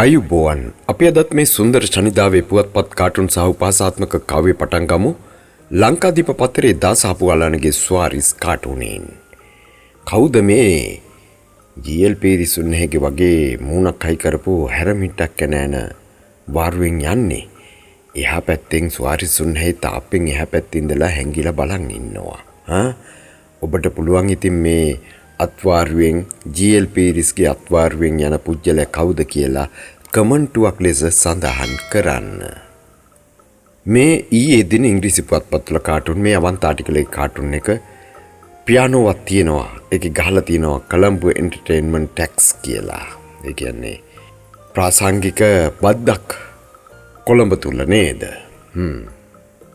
අයුබෝවන් අපි අදත් මේ සුන්දර ශනිදාවේ පුවත්පත් කාටුන් සහ උපාසාත්මක කාව්‍ය පටන් ගමු. ලංකාදීප පත්තරේ දාසහපුවාලනගේ ස්වාරිස් කාටුනෙන්. කවුද මේ ජී.එල්. පීරිසුන්නේගේ වගේ මූණක් හයි කරපු හැරමිටක් කනෑන වාරුවෙන් යන්නේ. එහා පැත්තෙන් ස්වාරිසුන්නේ තාප්පෙන් එහා පැත්තේ ඉඳලා හැංගිලා බලන් ඉන්නවා. ඔබට පුළුවන් ඉතින් මේ අත්වාරුවෙන් ජී.එල්. පීරිස්ගේ අත්වාරුවෙන් යන පුජ්‍යලයා කවුද කියලා කමෙන්ටුවක් ලෙස සඳහන් කරන්න. මේ ඊයේ දින ඉංග්‍රීසි පුවත්පත්වල කාටුන් මේ අවන්ත ආටිකල් එක කාටුන් එක පියානෝවක් තියෙනවා. ඒකේ ගහලා තියෙනවා කොළඹ එන්ටර්ටේන්මන්ට් ටැක්ස් කියලා. ඒ කියන්නේ ප්‍රාසංගික බද්දක් කොළඹ තුල නේද?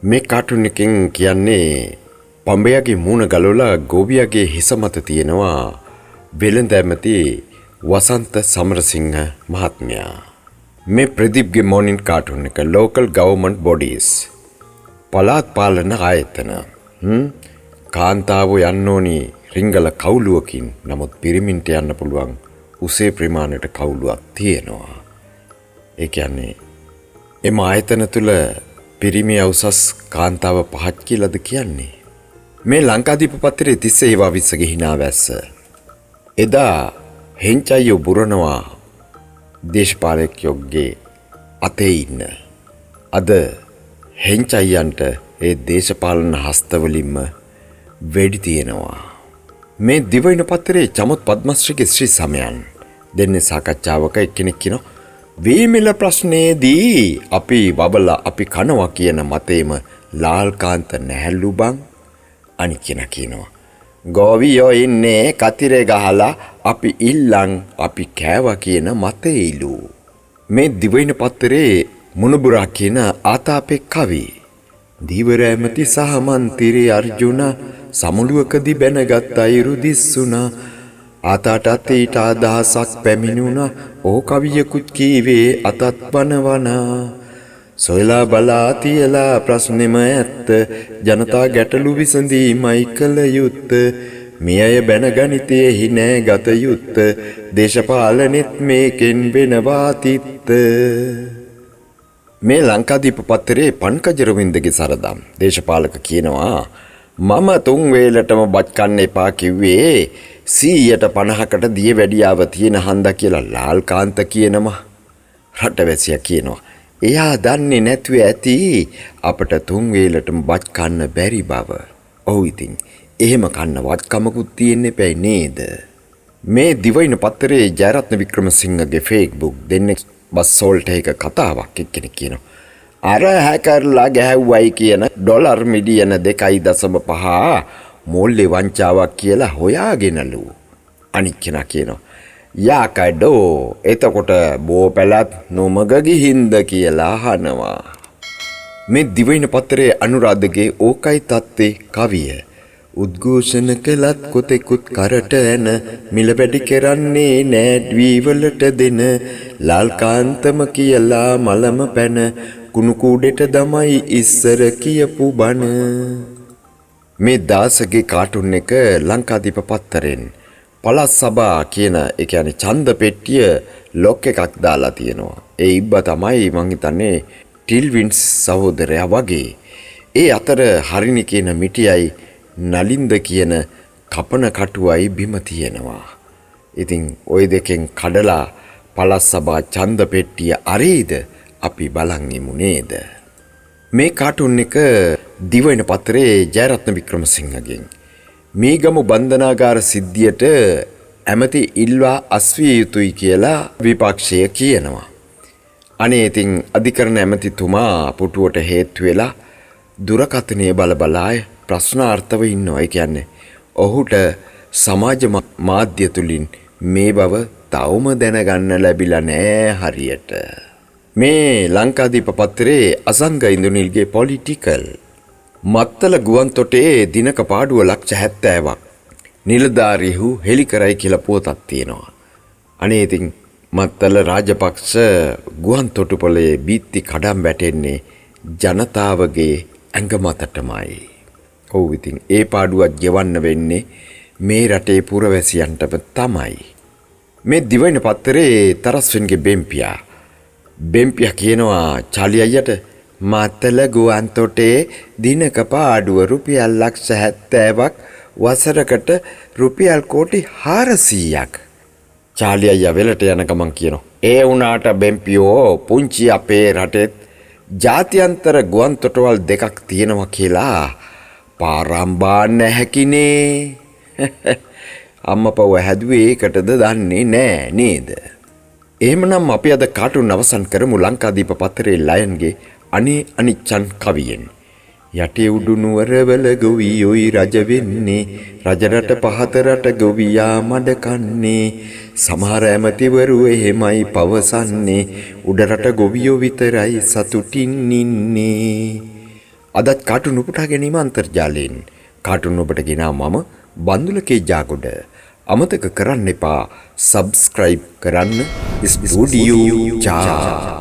මේ කාටුන් එකෙන් කියන්නේ පඹයගේ මූණ ගලවලා ගෝවියාගේ හිස මත තියෙනවා වෙළඳ ඇමති වසන්ත සමරසිංහ මහත්මයා. මේ ප්‍රදීප්ගේ මොනින් කාටුන් එක local government bodies පළාත් පාලන ආයතන. කාන්තාවෝ යන්න ඕනි රිංගල කවුලුවකින්. නමුත් පිරිමින්ට යන්න පුළුවන් උසේ ප්‍රමාණයට කවුලුවක් තියෙනවා. ඒ කියන්නේ එම ආයතන තුල පිරිමියා උසස් කාන්තාව පහක් කියලාද කියන්නේ. මේ ලංකාදීප පත්තරේ 30 හිනා වැස්ස. එදා හෙන්චයියෝ බුරනවා දේශපාලකයෝගේ අතේ ඉන්න. අද හෙන්චයියන්ට ඒ දේශපාලන හස්තවලින්ම වෙඩි තියෙනවා. මේ දිවයින පත්තරේ චමුත් පද්මශ්‍රීගේ ශ්‍රී සමයන් දෙන්නේ සාකච්ඡාවක එක්කෙනෙක් කියනවා වීමිල ප්‍රශ්නයේදී අපි වබලා අපි කනවා කියන මතේම ලාල්කාන්ත නැහැලු බං. අනික් කෙනා කියනවා ගෝවියෝ ඉන්නේ කතිරේ ගහලා අපි ඉල්ලන් අපි කෑවා කියන මතේලු. මේ දිවයින පත්තරේ මුණුබුරා කියන ආතාපේ කවි දීවර ඇමති සහ මන්තිරි අර්ජුන සමුළුවකදී බැනගත් අයුරු දිස්සුණා. ආතාටත් ඊට අදහසක් පැමිණුණා. ඕ කවියකුත් කීවේ අතත් වනවනා. සොයලා බලා තියලා ප්‍රශ්නෙම ඇත්ත ජනතා ගැටලු විසඳීමයි කළ යුත්ත. මේ අය බැනගනිතයෙහි නෑ ගත යුත්ත. දේශපාලනෙත් මේකෙන් වෙනවා තිත්ත. මේ ලංකාදීප පත්තරේ පන්කජරවින්දගේ සරදම් දේශපාලක කියනවා මම 3 වේලටම බත් කන්න එපා කිව්වේ 150කට දිය වැඩියාව තියෙන හන්දා කියලා ලාල්කාන්ත කියනවා. රටවැසියා කියනවා එයා දන්නේ නැතුව ඇති අපට 3 වේලටම බත් කන්න බැරි බව. ඔව් ඉතින් එහෙම කන්න වත්කමකුත් තියෙන්නේ පැයි නේද? මේ දිවයින පත්තරේ ජයරත්න වික්‍රමසිංහගේ Facebook දෙන්නේ බස් සෝල්ට් එක කතාවක් එක්කෙනෙක් කියනවා. අර හැකර්ලා ගැහුවයි කියන ඩොලර් මිලියන 2.5 මූල්‍ය වංචාවක් කියලා හොයාගෙනලු. අනික් කෙනා කියනවා යාකඩෝ එතකොට බෝපැලත් නොමග ගිහින්ද කියලා අහනවා. මේ දිවයින පත්තරේ අනුරාධගේ ඕකයි තත්තේ කවිය උද්ඝෝෂණ කළත් කොතෙකුත් කරට ඇන මිල වැඩි කරන්නේ නෑඩ්වී වලට දෙන ලාල්කාන්තම කියලා මලම පැන කුණු කූඩෙට දමයි ඉස්සර කියපු බණ. මේ දාසගේ කාටුන් එක ලංකාදීප පත්තරෙන් පළාත් සභා කියන ඒ කියන්නේ ඡන්ද පෙට්ටිය ලොක් එකක් දාලා තියෙනවා. ඒ ඉබ්බ තමයි මං හිතන්නේ ටිල්වින්ස් සහෝදරයා වගේ. ඒ අතර හරිනි කියන මිටියයි නලින්ද කියන කපන කටුවයි බිම තියෙනවා. ඉතින් ওই දෙකෙන් කඩලා පළාත් සභා ඡන්ද පෙට්ටිය අරේද අපි බලන් ඉමු නේද? මේ කාටුන් එක දිවයින පත්තරේ ජයරත්න වික්‍රමසිංහගෙන් මේගමු බන්ධනාගාර සිද්ධියට ඇමති ඉල්වා අස්විය යුතුයි කියලා විපක්ෂය කියනවා. අනේ ඉතින් අධිකරණ ඇමතිතුමා පුටුවට හේතු වෙලා දුරකථනයේ බලබලා ප්‍රශ්නාර්ථව ඉන්නවා. ඒ කියන්නේ ඔහුට සමාජ මාධ්‍ය තුලින් මේ බව තවම දැනගන්න ලැබිලා නෑ හරියට. මේ ලංකාදීප පත්තරේ අසංග ඉන්දුනිල්ගේ පොලිටිකල් මත්තල ගුවන් තොටේ දිනක පාඩුව ලක්ෂ 70ක් නිලධාරීහු හෙළි කරයි කියලා පුවතක් තියෙනවා. අනේ ඉතින් මත්තල රාජපක්ෂ ගුවන් තොටුපළේ බීත්ති කඩම් වැටෙන්නේ ජනතාවගේ ඇඟ මතටමයි. ඔව් ඉතින් ඒ පාඩුවක් ගෙවන්න වෙන්නේ මේ රටේ පුරවැසියන්ටම තමයි. මේ දිවයින පත්තරේ තරස්වෙන්ගේ බෙම්පියා බෙම්පියා කියනවා චාලි අයියට මාතල ගුවන් තොටේ දිනක පාඩුව රුපියල් ලක්ෂ 70ක් වසරකට රුපියල් කෝටි 400ක්. චාලි අයියා වෙලට යන ගමන් කියනවා ඒ වුණාට බෙම්පියෝ පුංචි අපේ රටෙත් ජාත්‍යන්තර ගුවන් තොටවල් දෙකක් තියෙනවා කියලා පාරම්බා නැහැකිනේ. අම්මපව හැදුවේ ඒකටද දන්නේ නෑ නේද? එහෙමනම් අපි අද කාටුන් අවසන් කරමු ලංකාදීප පත්තරේ ලයන්ගේ අනේ අනිච්චන් කවියෙන්. යටි උඩු නුවරවල ගොවියෝයි රජ වෙන්නේ රජරට පහත රට ගොවියා මඩ කන්නේ සමහර ඇමතිවරු එහෙමයි පවසන්නේ උඩරට ගොවියෝ විතරයි සතුටින් ඉන්නේ. අදත් කාටුන් උපුටා ගැනීම අන්තර්ජාලයෙන් කාටුන් ඔබට ගෙනා මම බන්දුලකේ ජාගොඩ. අමතක කරන්න එපා සබ්ස්ක්‍රයිබ් කරන්න ස්ටුඩියෝ ජා.